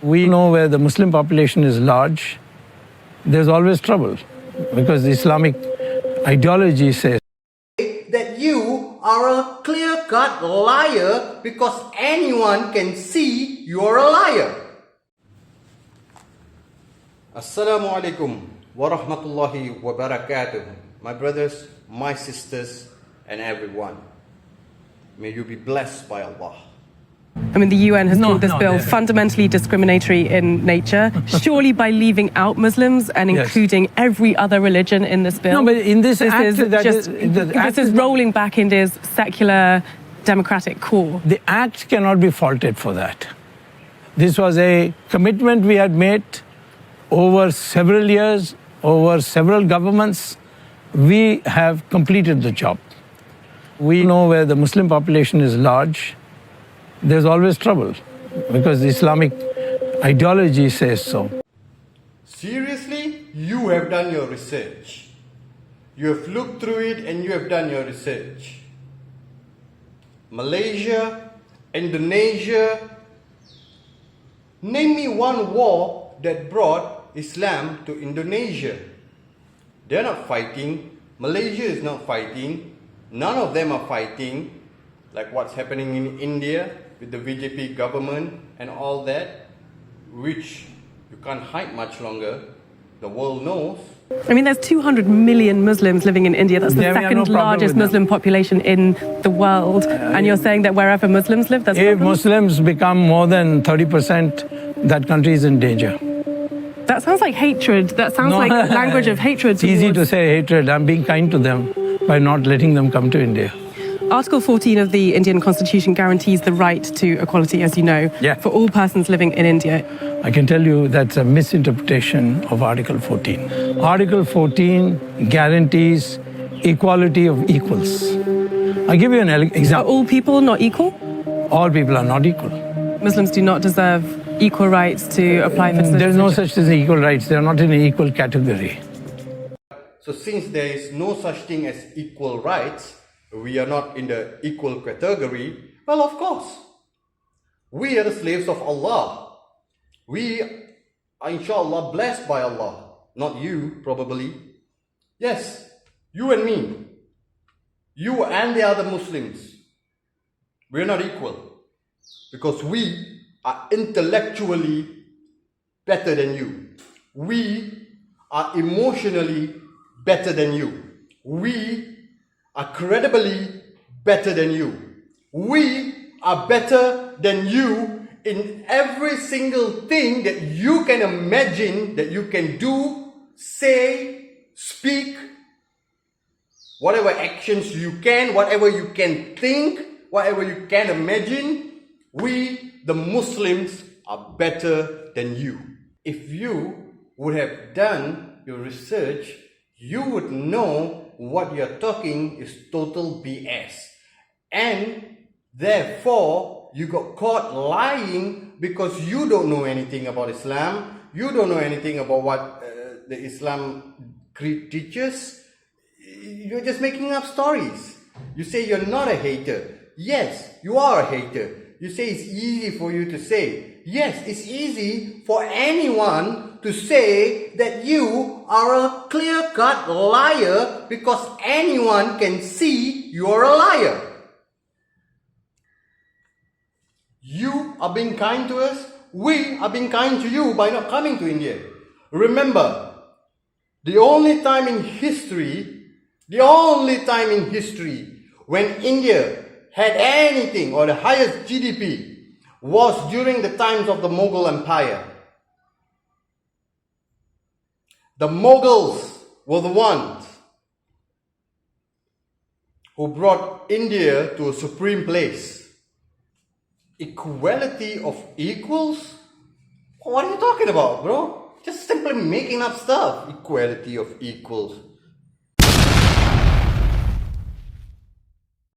We know where the Muslim population is large, there's always trouble because the Islamic ideology says that you are a clear-cut liar because anyone can see you're a liar. Assalamu alaikum wa rahmatullahi wa barakatuh. My brothers, my sisters, and everyone. May you be blessed by Allah. I mean, the UN has called this bill fundamentally discriminatory in nature, surely by leaving out Muslims and including every other religion in this bill. No, but in this act, this is rolling back India's secular democratic core. The act cannot be faulted for that. This was a commitment we had made over several years, over several governments. We have completed the job. We know where the Muslim population is large, there's always trouble because the Islamic ideology says so. Seriously? You have done your research. You have looked through it and you have done your research. Malaysia, Indonesia. Name me one war that brought Islam to Indonesia. They're not fighting. Malaysia is not fighting. None of them are fighting. Like what's happening in India with the BJP government and all that, which you can't hide much longer. The world knows. I mean, there's 200 million Muslims living in India. That's the second largest Muslim population in the world. And you're saying that wherever Muslims live, there's if Muslims become more than 30%, that country is in danger. That sounds like hatred. That sounds like language of hatred. It's easy to say hatred. I'm being kind to them by not letting them come to India. Article 14 of the Indian Constitution guarantees the right to equality, as you know, for all persons living in India. I can tell you that's a misinterpretation of Article 14. Article 14 guarantees equality of equals. I'll give you an example. Are all people not equal? All people are not equal. Muslims do not deserve equal rights to apply for citizenship. There's no such thing as equal rights. They're not in an equal category. So since there is no such thing as equal rights, we are not in the equal category, well, of course. We are the slaves of Allah. We are, inshallah, blessed by Allah. Not you, probably. Yes, you and me. You and the other Muslims. We are not equal. Because we are intellectually better than you. We are emotionally better than you. We are credibly better than you. We are better than you in every single thing that you can imagine, that you can do, say, speak, whatever actions you can, whatever you can think, whatever you can imagine. We, the Muslims, are better than you. If you would have done your research, you would know what you're talking is total BS. And therefore, you got caught lying because you don't know anything about Islam. You don't know anything about what the Islam creed teaches. You're just making up stories. You say you're not a hater. Yes, you are a hater. You say it's easy for you to say. Yes, it's easy for anyone to say that you are a clear-cut liar because anyone can see you're a liar. You are being kind to us. We are being kind to you by not coming to India. Remember, the only time in history when India had anything or the highest GDP was during the times of the Mughal Empire. The Mughals were the ones who brought India to a supreme place. Equality of equals? What are you talking about, bro? Just simply making up stuff. Equality of equals.